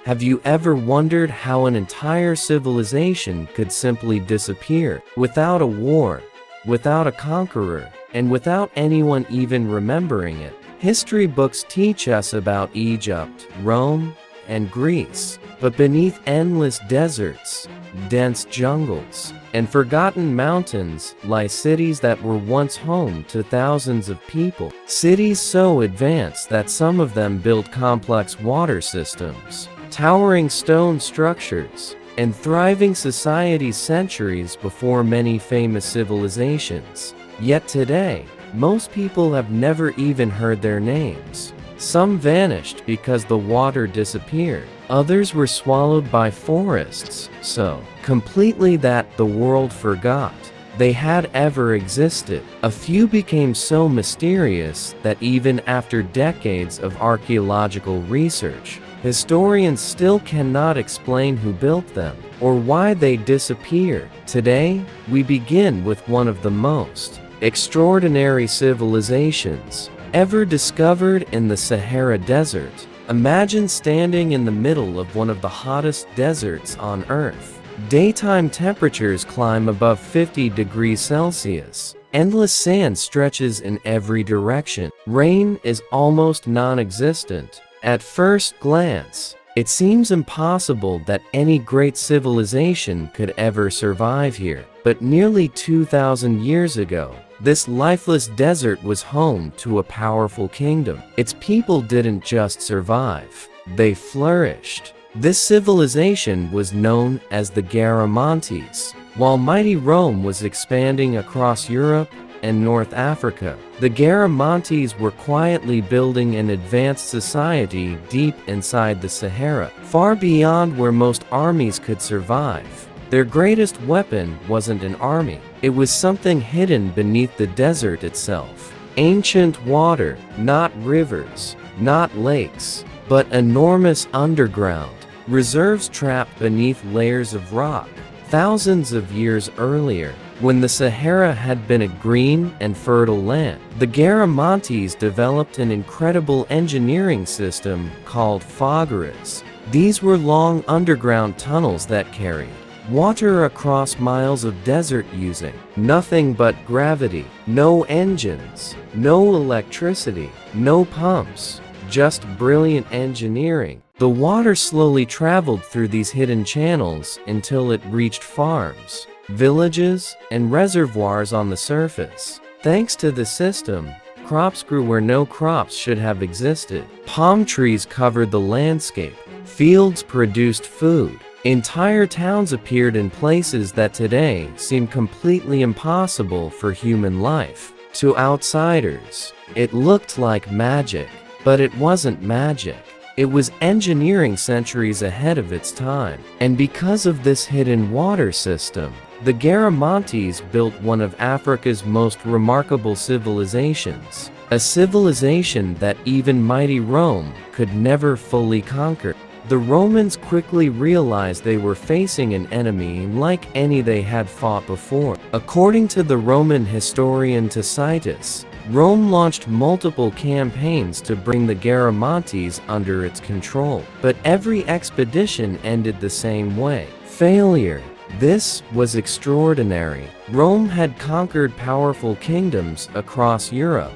Have you ever wondered how an entire civilization could simply disappear, without a war, without a conqueror, and without anyone even remembering it? History books teach us about Egypt, Rome, and Greece, but beneath endless deserts, dense jungles, and forgotten mountains lie cities that were once home to thousands of people. Cities so advanced that some of them built complex water systems, towering stone structures, and thriving societies centuries before many famous civilizations. Yet today, most people have never even heard their names. Some vanished because the water disappeared. Others were swallowed by forests, so completely that the world forgot they had ever existed. A few became so mysterious that even after decades of archaeological research, historians still cannot explain who built them or why they disappeared. Today, we begin with one of the most extraordinary civilizations ever discovered in the Sahara Desert. Imagine standing in the middle of one of the hottest deserts on Earth. Daytime temperatures climb above 50 degrees Celsius. Endless sand stretches in every direction. Rain is almost non-existent. At first glance, it seems impossible that any great civilization could ever survive here. But nearly 2,000 years ago, this lifeless desert was home to a powerful kingdom. Its people didn't just survive, they flourished. This civilization was known as the Garamantes. While mighty Rome was expanding across Europe and North Africa, the Garamantes were quietly building an advanced society deep inside the Sahara, far beyond where most armies could survive. Their greatest weapon wasn't an army, it was something hidden beneath the desert itself. Ancient water, not rivers, not lakes, but enormous underground reserves trapped beneath layers of rock. Thousands of years earlier, when the Sahara had been a green and fertile land, the Garamantes developed an incredible engineering system called flourished. These were long underground tunnels that carried water across miles of desert using nothing but gravity. No engines, no electricity, no pumps, just brilliant engineering. The water slowly traveled through these hidden channels until it reached farms, villages, and reservoirs on the surface. Thanks to the system, crops grew where no crops should have existed. Palm trees covered the landscape. Fields produced food. Entire towns appeared in places that today seem completely impossible for human life. To outsiders, it looked like magic, but it wasn't magic. It was engineering centuries ahead of its time. And because of this hidden water system, the Garamantes built one of Africa's most remarkable civilizations, a civilization that even mighty Rome could never fully conquer. The Romans quickly realized they were facing an enemy unlike any they had fought before. According to the Roman historian Tacitus, Rome launched multiple campaigns to bring the Garamantes under its control. But every expedition ended the same way: failure. This was extraordinary. Rome had conquered powerful kingdoms across Europe,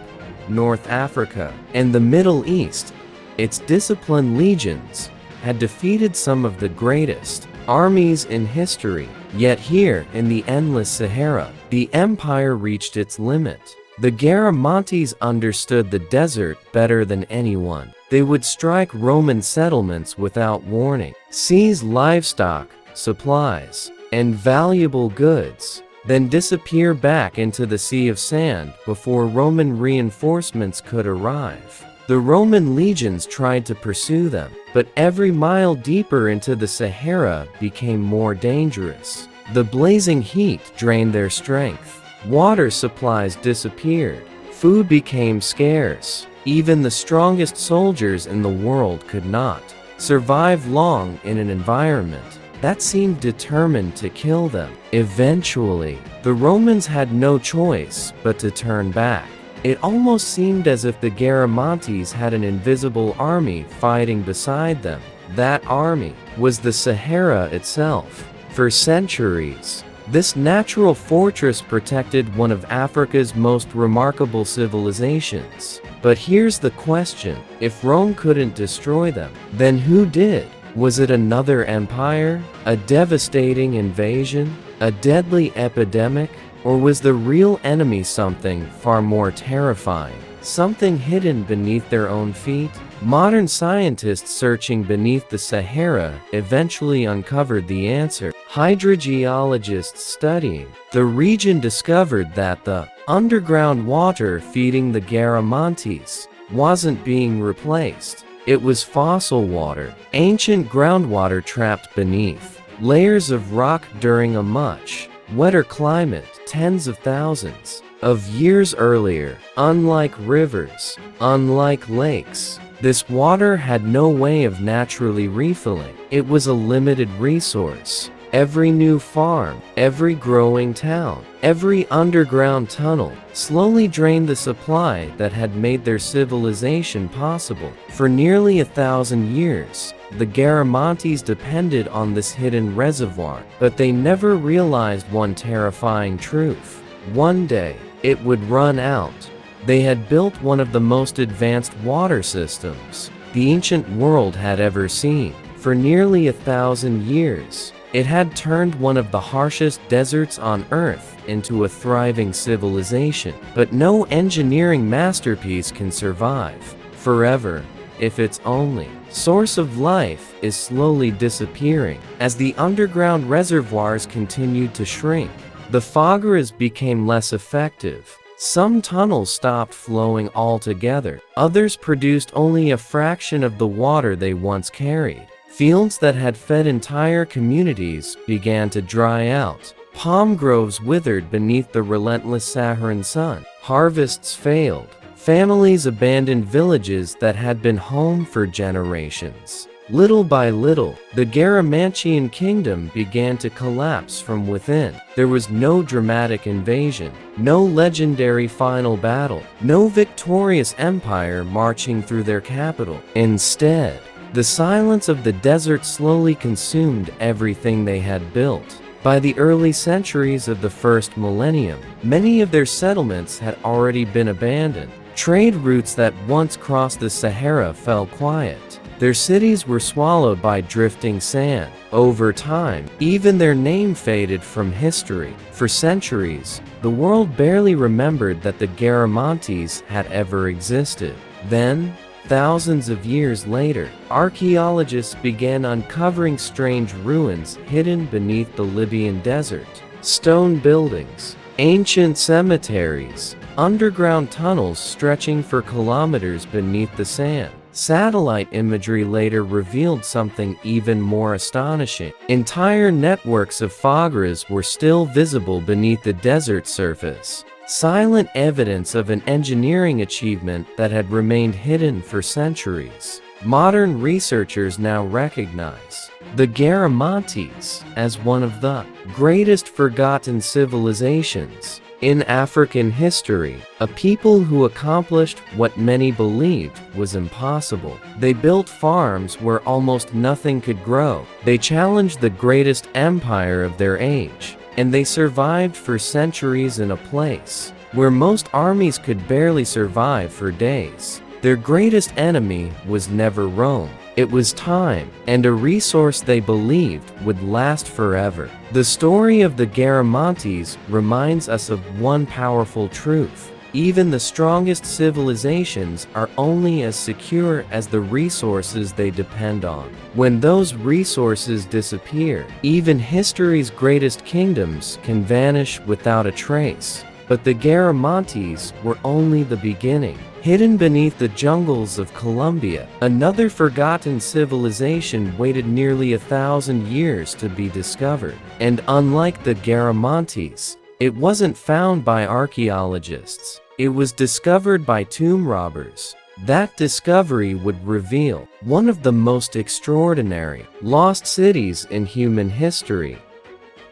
North Africa, and the Middle East. Its disciplined legions had defeated some of the greatest armies in history. Yet here, in the endless Sahara, the empire reached its limit. The Garamantes understood the desert better than anyone. They would strike Roman settlements without warning, seize livestock, supplies, and valuable goods, then disappear back into the sea of sand before Roman reinforcements could arrive. The Roman legions tried to pursue them, but every mile deeper into the Sahara became more dangerous. The blazing heat drained their strength. Water supplies disappeared. Food became scarce. Even the strongest soldiers in the world could not survive long in an environment that seemed determined to kill them. Eventually, the Romans had no choice but to turn back. It almost seemed as if the Garamantes had an invisible army fighting beside them, That army was the Sahara itself. For centuries, this natural fortress protected one of Africa's most remarkable civilizations. But here's the question: if Rome couldn't destroy them, then who did? Was it another empire? A devastating invasion? A deadly epidemic? Or was the real enemy something far more terrifying? Something hidden beneath their own feet? Modern scientists searching beneath the Sahara eventually uncovered the answer. Hydrogeologists studying the region discovered that the underground water feeding the Garamantes wasn't being replaced. It was fossil water, ancient groundwater trapped beneath layers of rock during a much wetter climate tens of thousands of years earlier. Unlike rivers, unlike lakes, this water had no way of naturally refilling. It was a limited resource. Every new farm, every growing town, every underground tunnel slowly drained the supply that had made their civilization possible. For nearly 1,000 years, the Garamantes depended on this hidden reservoir, but they never realized one terrifying truth. One day, it would run out. They had built one of the most advanced water systems the ancient world had ever seen. For nearly 1,000 years, it had turned one of the harshest deserts on Earth into a thriving civilization. But no engineering masterpiece can survive forever if its only source of life is slowly disappearing. As the underground reservoirs continued to shrink, the fogaras became less effective. Some tunnels stopped flowing altogether. Others produced only a fraction of the water they once carried. Fields that had fed entire communities began to dry out. Palm groves withered beneath the relentless Saharan sun. Harvests failed. Families abandoned villages that had been home for generations. Little by little, the Garamantian kingdom began to collapse from within. There was no dramatic invasion, no legendary final battle, no victorious empire marching through their capital. Instead, the silence of the desert slowly consumed everything they had built. By the early centuries of the first millennium, many of their settlements had already been abandoned. Trade routes that once crossed the Sahara fell quiet. Their cities were swallowed by drifting sand. Over time, even their name faded from history. For centuries, the world barely remembered that the Garamantes had ever existed. Then, thousands of years later, archaeologists began uncovering strange ruins hidden beneath the Libyan desert. Stone buildings, ancient cemeteries, underground tunnels stretching for kilometers beneath the sand. Satellite imagery later revealed something even more astonishing. Entire networks of fogaras were still visible beneath the desert surface. Silent evidence of an engineering achievement that had remained hidden for centuries. Modern researchers now recognize the Garamantes as one of the greatest forgotten civilizations in African history, a people who accomplished what many believed was impossible. They built farms where almost nothing could grow. They challenged the greatest empire of their age. And they survived for centuries in a place where most armies could barely survive for days. Their greatest enemy was never Rome. It was time, and a resource they believed would last forever. The story of the Garamantes reminds us of one powerful truth. Even the strongest civilizations are only as secure as the resources they depend on. When those resources disappear, even history's greatest kingdoms can vanish without a trace. But the Garamantes were only the beginning. Hidden beneath the jungles of Colombia, another forgotten civilization waited nearly 1,000 years to be discovered. And unlike the Garamantes, it wasn't found by archaeologists. It was discovered by tomb robbers. That discovery would reveal one of the most extraordinary lost cities in human history.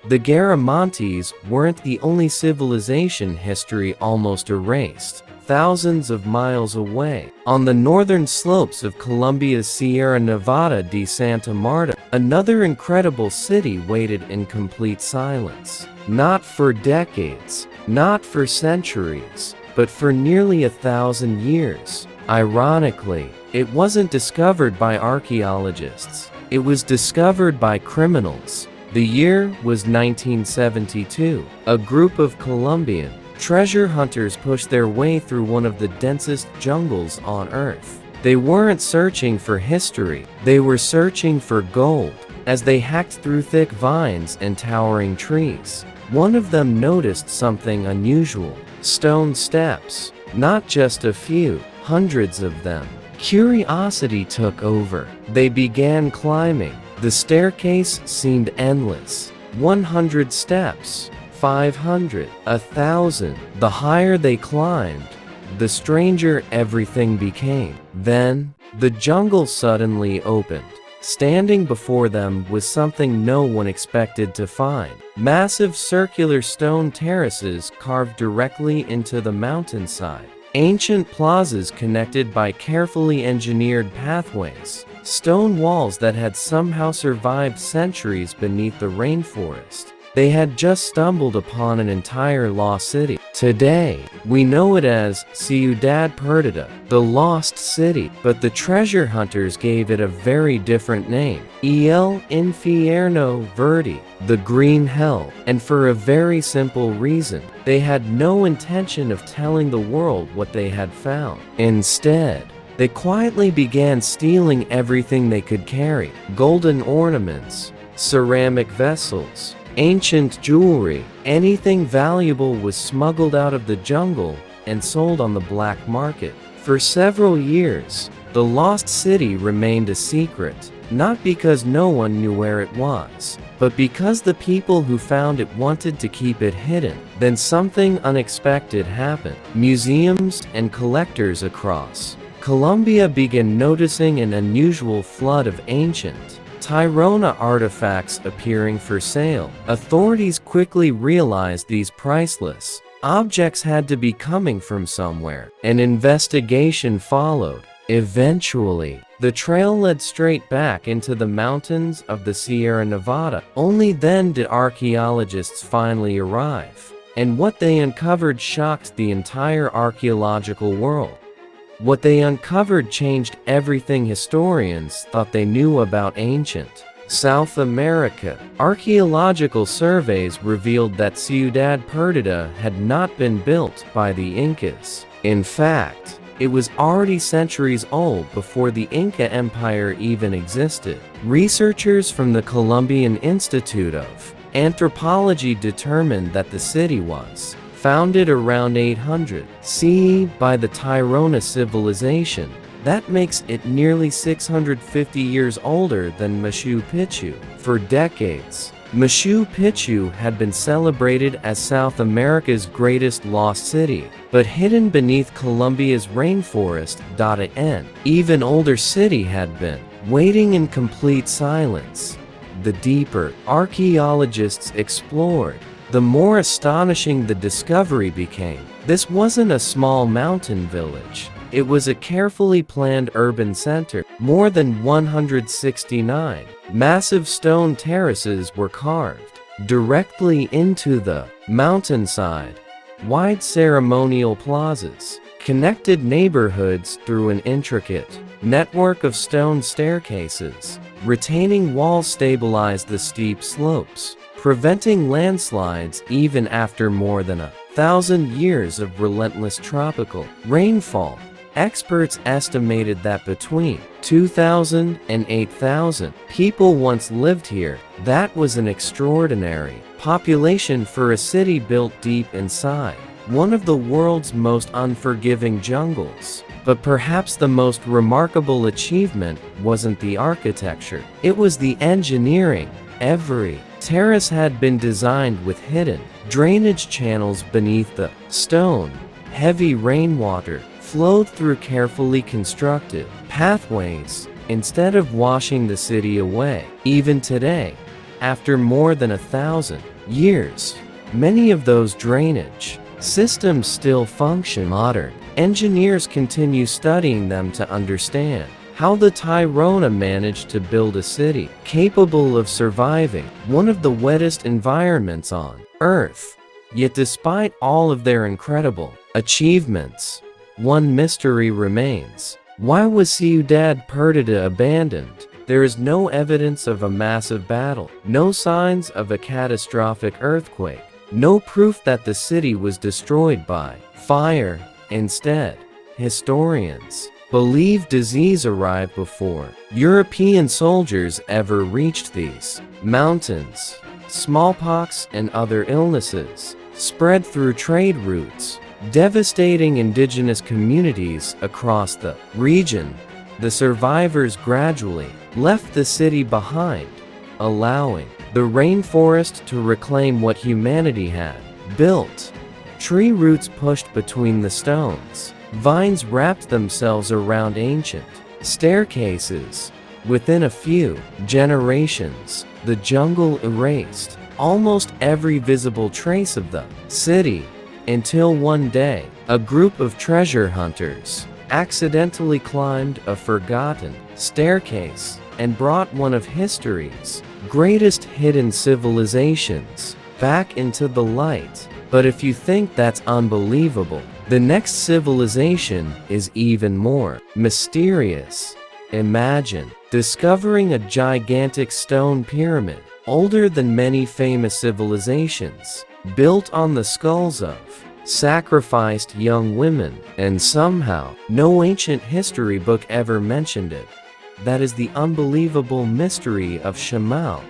The Garamantes weren't the only civilization history almost erased. thousands of miles away. On the northern slopes of Colombia's Sierra Nevada de Santa Marta, another incredible city waited in complete silence. Not for decades, not for centuries, but for nearly 1,000 years. Ironically, it wasn't discovered by archaeologists. It was discovered by criminals. The year was 1972. A group of Colombian treasure hunters pushed their way through one of the densest jungles on Earth. They weren't searching for history, they were searching for gold. As they hacked through thick vines and towering trees, one of them noticed something unusual. Stone steps. Not just a few, hundreds of them. Curiosity took over. They began climbing. The staircase seemed endless. 100 steps. 500, 1,000. The higher they climbed, the stranger everything became. Then, the jungle suddenly opened. Standing before them was something no one expected to find. Massive circular stone terraces carved directly into the mountainside. Ancient plazas connected by carefully engineered pathways. Stone walls that had somehow survived centuries beneath the rainforest. They had just stumbled upon an entire lost city. Today, we know it as Ciudad Perdida, the lost city, but the treasure hunters gave it a very different name. El Infierno Verde, the Green Hell, and for a very simple reason. They had no intention of telling the world what they had found. Instead, they quietly began stealing everything they could carry. Golden ornaments, ceramic vessels, ancient jewelry. Anything valuable was smuggled out of the jungle and sold on the black market. For several years, the lost city remained a secret, not because no one knew where it was, but because the people who found it wanted to keep it hidden. Then something unexpected happened. Museums and collectors across Colombia began noticing an unusual flood of ancient Tirona artifacts appearing for sale. Authorities quickly realized these priceless objects had to be coming from somewhere. An investigation followed. Eventually, the trail led straight back into the mountains of the Sierra Nevada. Only then did archaeologists finally arrive, and what they uncovered shocked the entire archaeological world. What they uncovered changed everything historians thought they knew about ancient South America. Archaeological surveys revealed that Ciudad Perdida had not been built by the Incas. In fact, it was already centuries old before the Inca Empire even existed. Researchers from the Colombian Institute of Anthropology determined that the city was founded around 800 CE by the Tirona civilization. That makes it nearly 650 years older than Machu Picchu. For decades, Machu Picchu had been celebrated as South America's greatest lost city, but hidden beneath Colombia's rainforest. An even older city had been waiting in complete silence. The deeper archaeologists explored, the more astonishing the discovery became. This wasn't a small mountain village. It was a carefully planned urban center. More than 169 massive stone terraces were carved directly into the mountainside. Wide ceremonial plazas connected neighborhoods through an intricate network of stone staircases. Retaining walls stabilized the steep slopes, preventing landslides even after more than 1,000 years of relentless tropical rainfall. Experts estimated that between 2,000 and 8,000 people once lived here. That was an extraordinary population for a city built deep inside one of the world's most unforgiving jungles. But perhaps the most remarkable achievement wasn't the architecture, it was the engineering. Every terrace had been designed with hidden drainage channels beneath the stone. Heavy rainwater flowed through carefully constructed pathways instead of washing the city away. Even today, after more than 1,000 years, many of those drainage systems still function. Modern Engineers continue studying them to understand how the Tairona managed to build a city capable of surviving one of the wettest environments on Earth. Yet despite all of their incredible achievements, one mystery remains. Why was Ciudad Perdida abandoned? There is no evidence of a massive battle, no signs of a catastrophic earthquake, no proof that the city was destroyed by fire. Instead, historians believe disease arrived before European soldiers ever reached these mountains. Smallpox and other illnesses spread through trade routes, devastating indigenous communities across the region. The survivors gradually left the city behind, allowing the rainforest to reclaim what humanity had built. Tree roots pushed between the stones. Vines wrapped themselves around ancient staircases. Within a few generations, the jungle erased almost every visible trace of the city, until one day, a group of treasure hunters accidentally climbed a forgotten staircase and brought one of history's greatest hidden civilizations back into the light. But if you think that's unbelievable, the next civilization is even more mysterious. Imagine discovering a gigantic stone pyramid, older than many famous civilizations, built on the skulls of sacrificed young women, and somehow no ancient history book ever mentioned it. That is the unbelievable mystery of Shimao.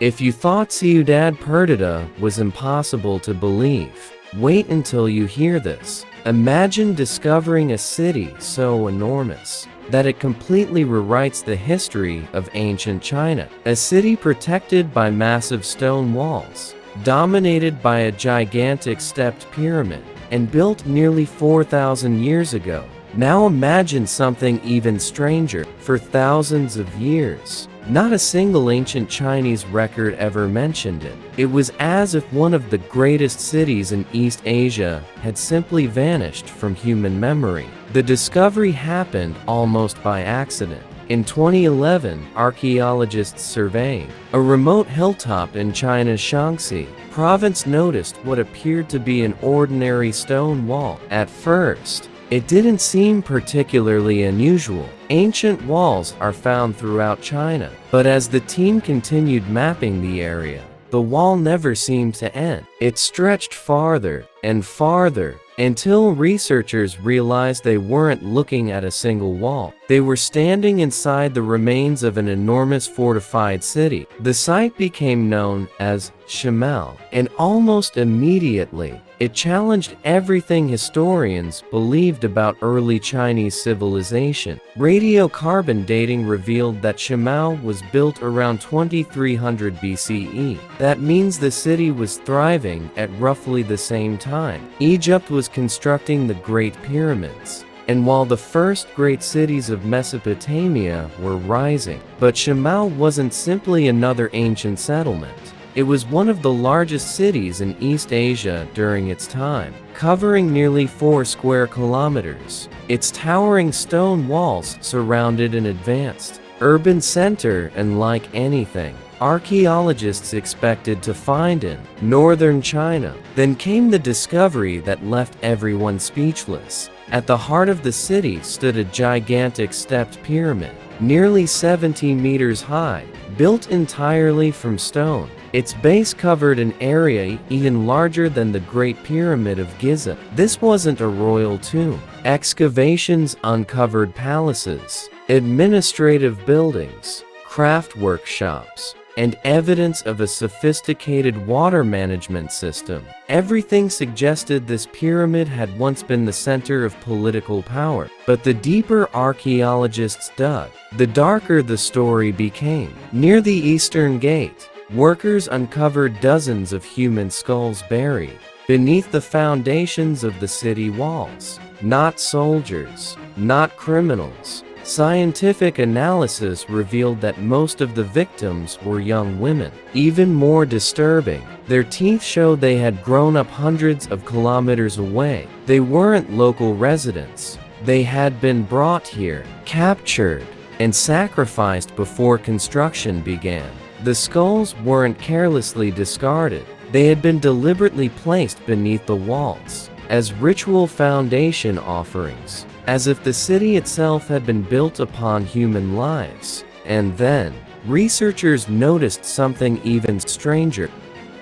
If you thought Ciudad Perdida was impossible to believe, wait until you hear this. Imagine discovering a city so enormous that it completely rewrites the history of ancient China. A city protected by massive stone walls, dominated by a gigantic stepped pyramid, and built nearly 4,000 years ago. Now imagine something even stranger. For thousands of years, not a single ancient Chinese record ever mentioned it. It was as if one of the greatest cities in East Asia had simply vanished from human memory. The discovery happened almost by accident. In 2011, archaeologists surveying a remote hilltop in China's Shaanxi province noticed what appeared to be an ordinary stone wall. At first, it didn't seem particularly unusual. Ancient walls are found throughout China, but as the team continued mapping the area, the wall never seemed to end. It stretched farther and farther until researchers realized they weren't looking at a single wall. They were standing inside the remains of an enormous fortified city. The site became known as Shimao, and almost immediately, it challenged everything historians believed about early Chinese civilization. Radiocarbon dating revealed that Shimao was built around 2300 BCE. That means the city was thriving at roughly the same time Egypt was constructing the Great Pyramids, and while the first great cities of Mesopotamia were rising. But Shimao wasn't simply another ancient settlement. It was one of the largest cities in East Asia during its time, covering nearly 4 square kilometers. Its towering stone walls surrounded an advanced urban center unlike anything archaeologists expected to find in northern China. Then came the discovery that left everyone speechless. At the heart of the city stood a gigantic stepped pyramid, nearly 70 meters high, built entirely from stone. Its base covered an area even larger than the Great Pyramid of Giza. This wasn't a royal tomb. Excavations uncovered palaces, administrative buildings, craft workshops, and evidence of a sophisticated water management system. Everything suggested this pyramid had once been the center of political power. But the deeper archaeologists dug, the darker the story became. Near the eastern gate, workers uncovered dozens of human skulls buried beneath the foundations of the city walls. Not soldiers, not criminals, Scientific analysis revealed that most of the victims were young women. Even more disturbing, their teeth showed they had grown up hundreds of kilometers away. They weren't local residents. They had been brought here, captured, and sacrificed before construction began. The skulls weren't carelessly discarded. They had been deliberately placed beneath the walls, as ritual foundation offerings, as if the city itself had been built upon human lives. And then, researchers noticed something even stranger.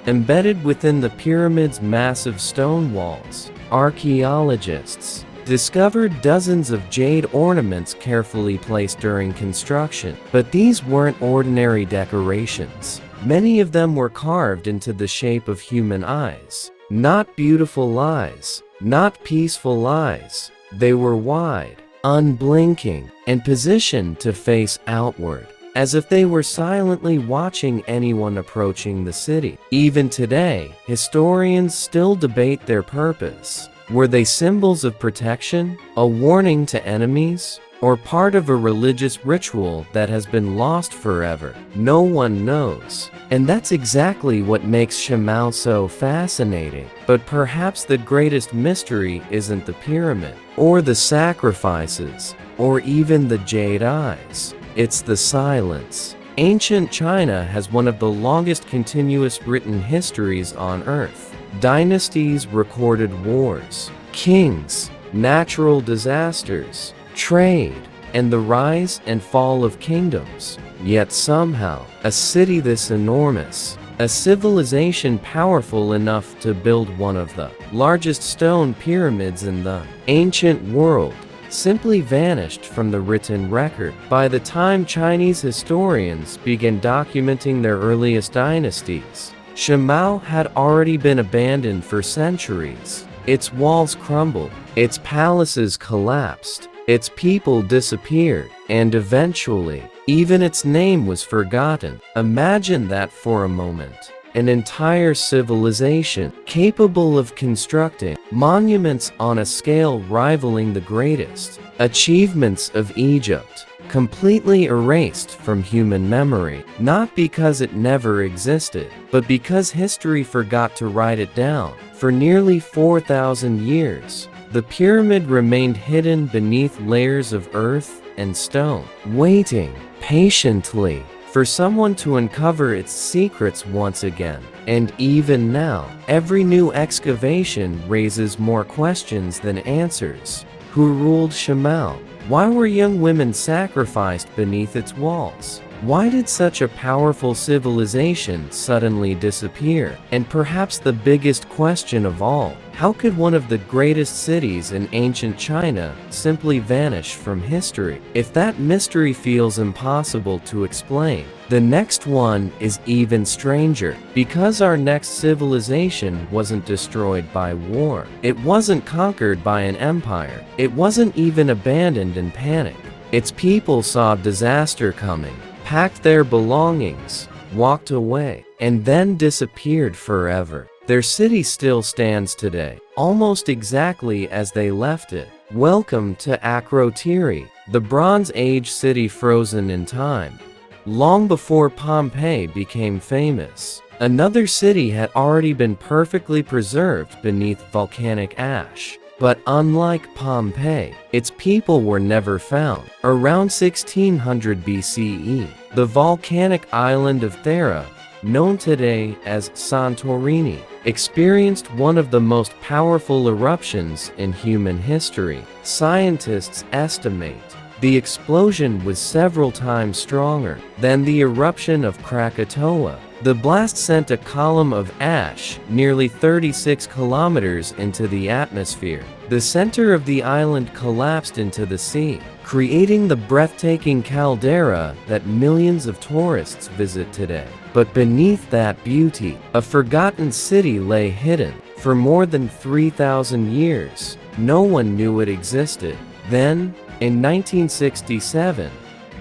Embedded within the pyramid's massive stone walls, archaeologists discovered dozens of jade ornaments carefully placed during construction. But these weren't ordinary decorations. Many of them were carved into the shape of human eyes. Not beautiful eyes, not peaceful eyes. They were wide, unblinking, and positioned to face outward, as if they were silently watching anyone approaching the city. Even today, historians still debate their purpose. Were they symbols of protection, a warning to enemies, or part of a religious ritual that has been lost forever? No one knows. And that's exactly what makes Shimao so fascinating. But perhaps the greatest mystery isn't the pyramid, or the sacrifices, or even the jade eyes. It's the silence. Ancient China has one of the longest continuous written histories on Earth. Dynasties recorded wars, kings, natural disasters, trade, and the rise and fall of kingdoms. Yet somehow, a city this enormous, a civilization powerful enough to build one of the largest stone pyramids in the ancient world, simply vanished from the written record. By the time Chinese historians began documenting their earliest dynasties, Shimao had already been abandoned for centuries. Its walls crumbled, its palaces collapsed, its people disappeared, and eventually, even its name was forgotten. Imagine that for a moment. An entire civilization capable of constructing monuments on a scale rivaling the greatest achievements of Egypt, completely erased from human memory, not because it never existed, but because history forgot to write it down. For nearly 4,000 years, the pyramid remained hidden beneath layers of earth and stone, waiting patiently for someone to uncover its secrets once again. And even now, every new excavation raises more questions than answers. Who ruled Shimao? Why were young women sacrificed beneath its walls? Why did such a powerful civilization suddenly disappear? And perhaps the biggest question of all, how could one of the greatest cities in ancient China simply vanish from history? If that mystery feels impossible to explain, the next one is even stranger, because our next civilization wasn't destroyed by war. It wasn't conquered by an empire. It wasn't even abandoned in panic. Its people saw disaster coming, packed their belongings, walked away, and then disappeared forever. Their city still stands today, almost exactly as they left it. Welcome to Akrotiri, the Bronze Age city frozen in time. Long before Pompeii became famous, another city had already been perfectly preserved beneath volcanic ash. But unlike Pompeii, its people were never found. Around 1600 BCE, the volcanic island of Thera, known today as Santorini, experienced one of the most powerful eruptions in human history. Scientists estimate the explosion was several times stronger than the eruption of Krakatoa. The blast sent a column of ash nearly 36 kilometers into the atmosphere. The center of the island collapsed into the sea, creating the breathtaking caldera that millions of tourists visit today. But beneath that beauty, a forgotten city lay hidden. For more than 3,000 years, no one knew it existed. Then, in 1967,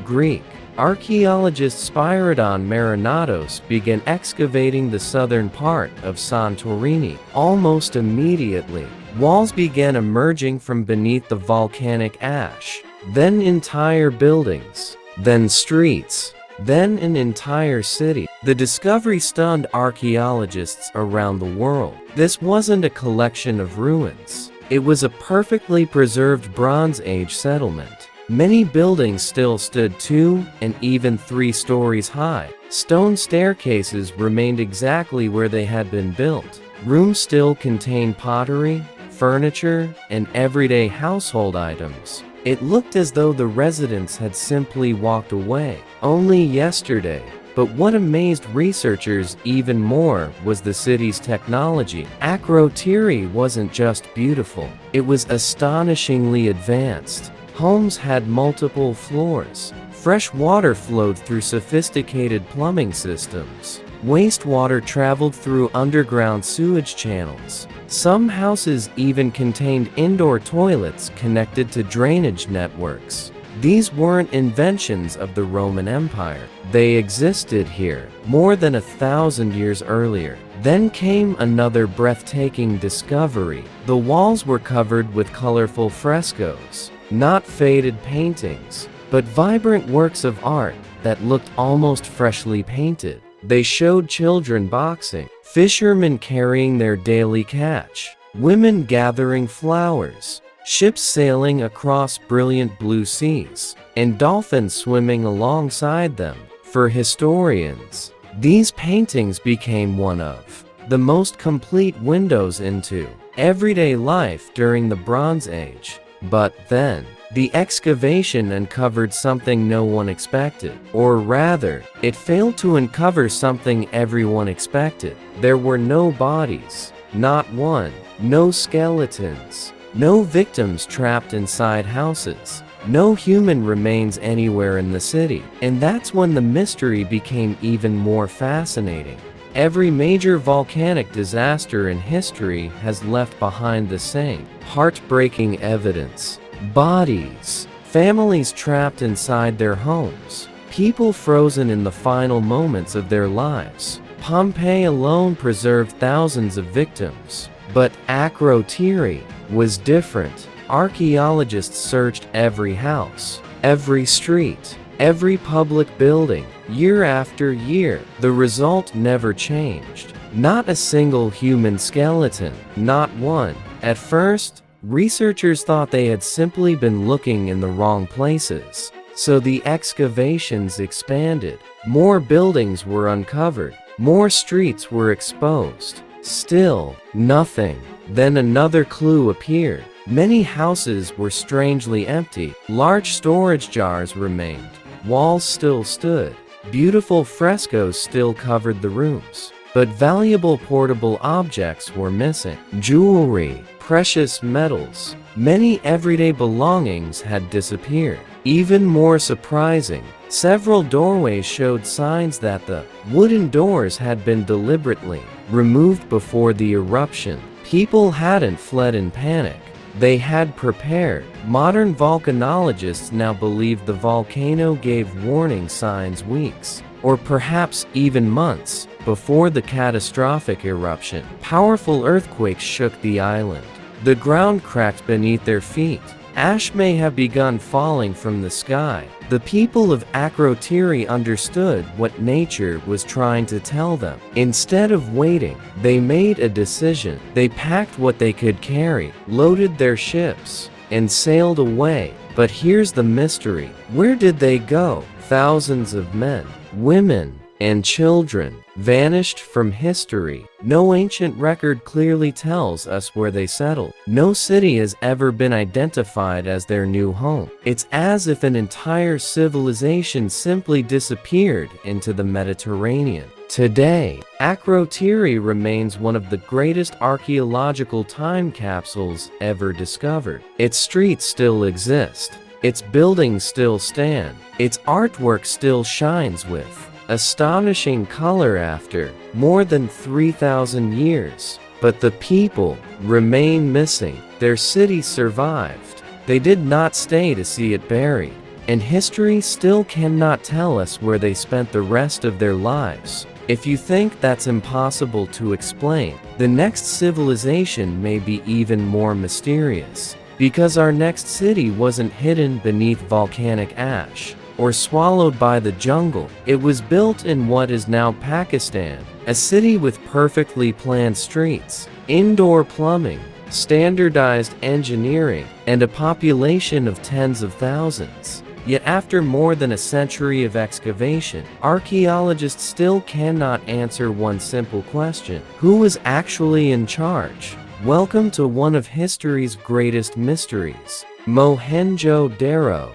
Greek archaeologist Spyridon Marinatos began excavating the southern part of Santorini. Almost immediately, walls began emerging from beneath the volcanic ash, then entire buildings, then streets, then an entire city. The discovery stunned archaeologists around the world. This wasn't a collection of ruins. It was a perfectly preserved Bronze Age settlement. Many buildings still stood 2 and even 3 stories high. Stone staircases remained exactly where they had been built. Rooms still contained pottery, furniture, and everyday household items. It looked as though the residents had simply walked away only yesterday. But what amazed researchers even more was the city's technology. Akrotiri wasn't just beautiful, it was astonishingly advanced. Homes had multiple floors. Fresh water flowed through sophisticated plumbing systems. Wastewater traveled through underground sewage channels. Some houses even contained indoor toilets connected to drainage networks. These weren't inventions of the Roman Empire. They existed here more than 1,000 years earlier. Then came another breathtaking discovery. The walls were covered with colorful frescoes, not faded paintings, but vibrant works of art that looked almost freshly painted. They showed children boxing, fishermen carrying their daily catch, women gathering flowers, ships sailing across brilliant blue seas, and dolphins swimming alongside them. For historians, these paintings became one of the most complete windows into everyday life during the Bronze Age. But then, the excavation uncovered something no one expected. Or rather, it failed to uncover something everyone expected. There were no bodies, not one, no skeletons, no victims trapped inside houses, no human remains anywhere in the city. And that's when the mystery became even more fascinating. Every major volcanic disaster in history has left behind the same heartbreaking evidence. Bodies, families trapped inside their homes, people frozen in the final moments of their lives. Pompeii alone preserved thousands of victims. But Akrotiri was different. Archaeologists searched every house, every street, every public building, year after year. The result never changed. Not a single human skeleton, not one. At first, researchers thought they had simply been looking in the wrong places. So the excavations expanded. More buildings were uncovered. More streets were exposed. Still, nothing. Then another clue appeared. Many houses were strangely empty. Large storage jars remained. Walls still stood. Beautiful frescoes still covered the rooms. But valuable portable objects were missing. Jewelry, precious metals, many everyday belongings had disappeared. Even more surprising, several doorways showed signs that the wooden doors had been deliberately removed before the eruption. People hadn't fled in panic. They had prepared. Modern volcanologists now believe the volcano gave warning signs weeks, or perhaps even months, before the catastrophic eruption. Powerful earthquakes shook the island. The ground cracked beneath their feet. Ash may have begun falling from the sky. The people of Akrotiri understood what nature was trying to tell them. Instead of waiting, they made a decision. They packed what they could carry, loaded their ships, and sailed away. But here's the mystery. Where did they go? Thousands of men, women, and children vanished from history. No ancient record clearly tells us where they settled. No city has ever been identified as their new home. It's as if an entire civilization simply disappeared into the Mediterranean. Today, Akrotiri remains one of the greatest archaeological time capsules ever discovered. Its streets still exist. Its buildings still stand. Its artwork still shines with astonishing color after more than 3,000 years. But the people remain missing. Their city survived. They did not stay to see it buried. And history still cannot tell us where they spent the rest of their lives. If you think that's impossible to explain, the next civilization may be even more mysterious. Because our next city wasn't hidden beneath volcanic ash or swallowed by the jungle. It was built in what is now Pakistan, a city with perfectly planned streets, indoor plumbing, standardized engineering, and a population of tens of thousands. Yet after more than a century of excavation, archaeologists still cannot answer one simple question: who was actually in charge? Welcome to one of history's greatest mysteries, Mohenjo-Daro.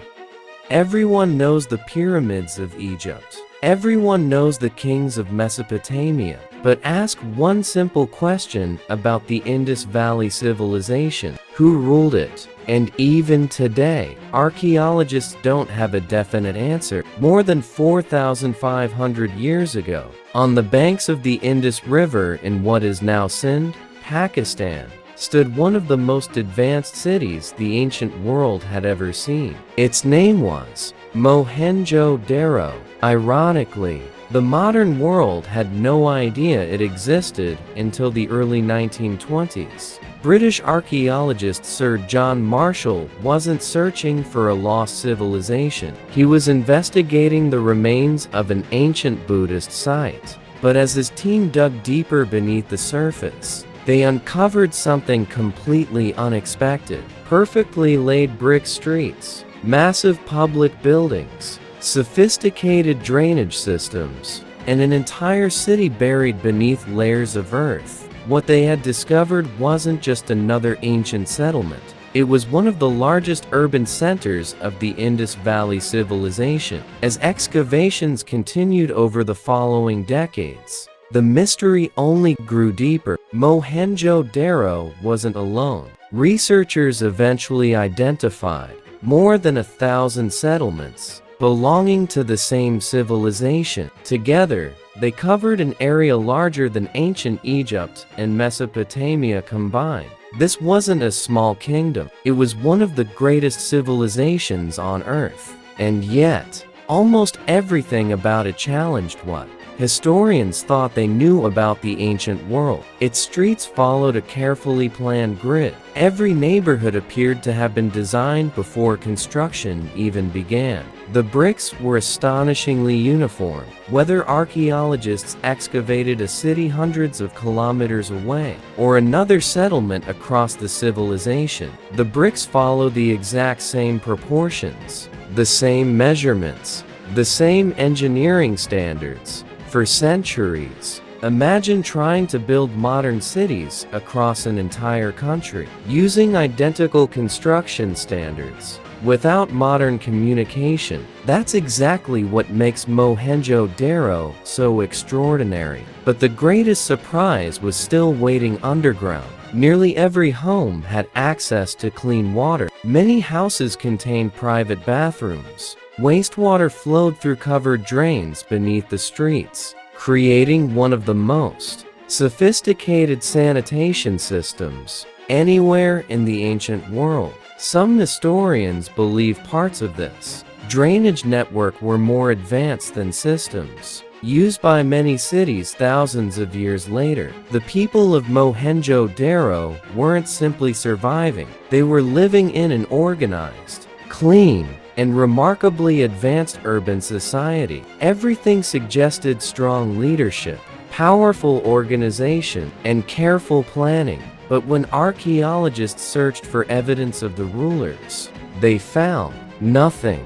Everyone knows the pyramids of Egypt. Everyone knows the kings of Mesopotamia. But ask one simple question about the Indus Valley civilization: who ruled it? And even today, archaeologists don't have a definite answer. More than 4,500 years ago, on the banks of the Indus River in what is now Sindh, Pakistan, stood one of the most advanced cities the ancient world had ever seen. Its name was Mohenjo-Daro. Ironically, the modern world had no idea it existed until the early 1920s. British archaeologist Sir John Marshall wasn't searching for a lost civilization. He was investigating the remains of an ancient Buddhist site. But as his team dug deeper beneath the surface, they uncovered something completely unexpected. Perfectly laid brick streets, massive public buildings, sophisticated drainage systems, and an entire city buried beneath layers of earth. What they had discovered wasn't just another ancient settlement. It was one of the largest urban centers of the Indus Valley civilization. As excavations continued over the following decades, the mystery only grew deeper. Mohenjo-Daro wasn't alone. Researchers eventually identified more than 1,000 settlements belonging to the same civilization. Together, they covered an area larger than ancient Egypt and Mesopotamia combined. This wasn't a small kingdom. It was one of the greatest civilizations on Earth. And yet, almost everything about it challenged what historians thought they knew about the ancient world. Its streets followed a carefully planned grid. Every neighborhood appeared to have been designed before construction even began. The bricks were astonishingly uniform. Whether archaeologists excavated a city hundreds of kilometers away or another settlement across the civilization, the bricks follow the exact same proportions, the same measurements, the same engineering standards. For centuries, imagine trying to build modern cities across an entire country using identical construction standards without modern communication. That's exactly what makes Mohenjo-Daro so extraordinary. But the greatest surprise was still waiting underground. Nearly every home had access to clean water. Many houses contained private bathrooms. Wastewater flowed through covered drains beneath the streets, creating one of the most sophisticated sanitation systems anywhere in the ancient world. Some historians believe parts of this drainage network were more advanced than systems used by many cities thousands of years later. The people of Mohenjo-Daro weren't simply surviving, they were living in an organized, clean, and remarkably advanced urban society. Everything suggested strong leadership, powerful organization, and careful planning. But when archaeologists searched for evidence of the rulers, they found nothing.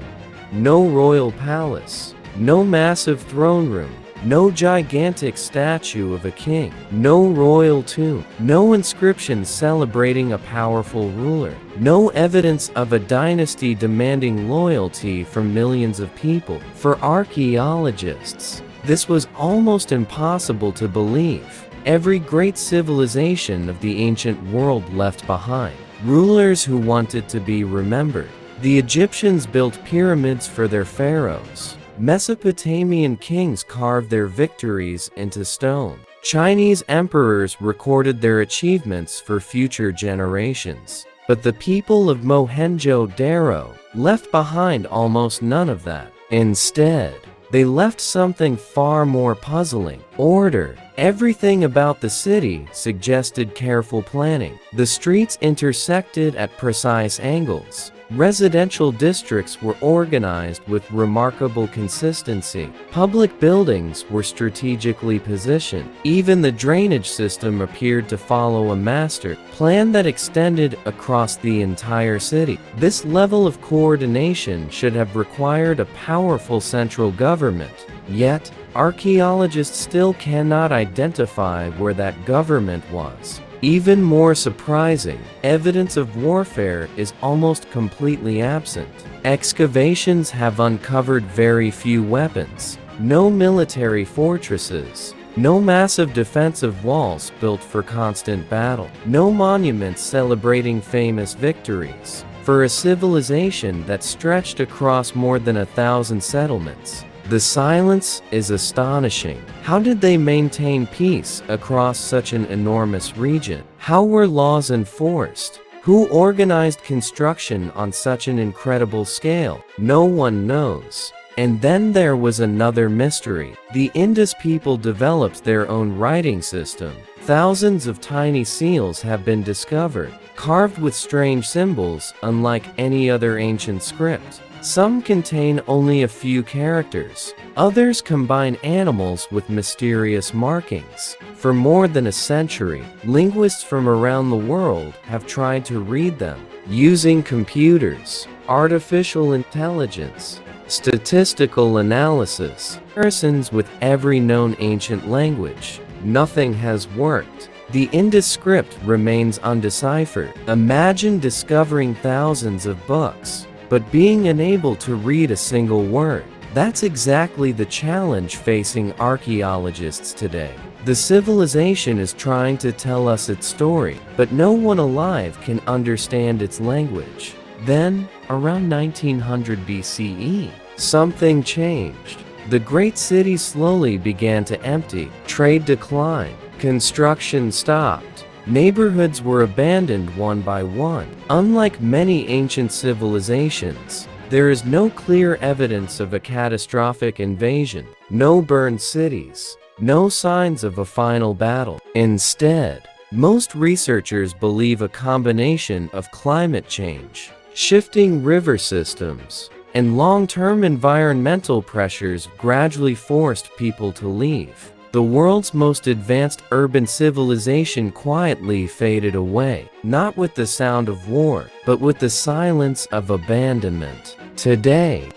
No royal palace, no massive throne room, no gigantic statue of a king, no royal tomb, no inscription celebrating a powerful ruler, no evidence of a dynasty demanding loyalty from millions of people. For archaeologists, this was almost impossible to believe. Every great civilization of the ancient world left behind rulers who wanted to be remembered. The Egyptians built pyramids for their pharaohs. Mesopotamian kings carved their victories into stone. Chinese emperors recorded their achievements for future generations. But the people of Mohenjo-Daro left behind almost none of that. Instead, They left something far more puzzling: order. Everything about the city suggested careful planning. The streets intersected at precise angles. Residential districts were organized with remarkable consistency. Public buildings were strategically positioned. Even the drainage system appeared to follow a master plan that extended across the entire city. This level of coordination should have required a powerful central government. Yet, archaeologists still cannot identify where that government was. Even more surprising, evidence of warfare is almost completely absent. Excavations have uncovered very few weapons, no military fortresses, no massive defensive walls built for constant battle, no monuments celebrating famous victories. For a civilization that stretched across more than 1,000 settlements, the silence is astonishing. How did they maintain peace across such an enormous region? How were laws enforced? Who organized construction on such an incredible scale? No one knows. And then there was another mystery. The Indus people developed their own writing system. Thousands of tiny seals have been discovered, carved with strange symbols unlike any other ancient script. Some contain only a few characters. Others combine animals with mysterious markings. For more than a century, linguists from around the world have tried to read them, using computers, artificial intelligence, statistical analysis, comparisons with every known ancient language. Nothing has worked. The Indus script remains undeciphered. Imagine discovering thousands of books, but being unable to read a single word. That's exactly the challenge facing archaeologists today. The civilization is trying to tell us its story, but no one alive can understand its language. Then, around 1900 BCE, something changed. The great cities slowly began to empty, trade declined, construction stopped. Neighborhoods were abandoned one by one. Unlike many ancient civilizations, there is no clear evidence of a catastrophic invasion, no burned cities, no signs of a final battle. Instead, most researchers believe a combination of climate change, shifting river systems, and long-term environmental pressures gradually forced people to leave. The world's most advanced urban civilization quietly faded away, not with the sound of war, but with the silence of abandonment. Today,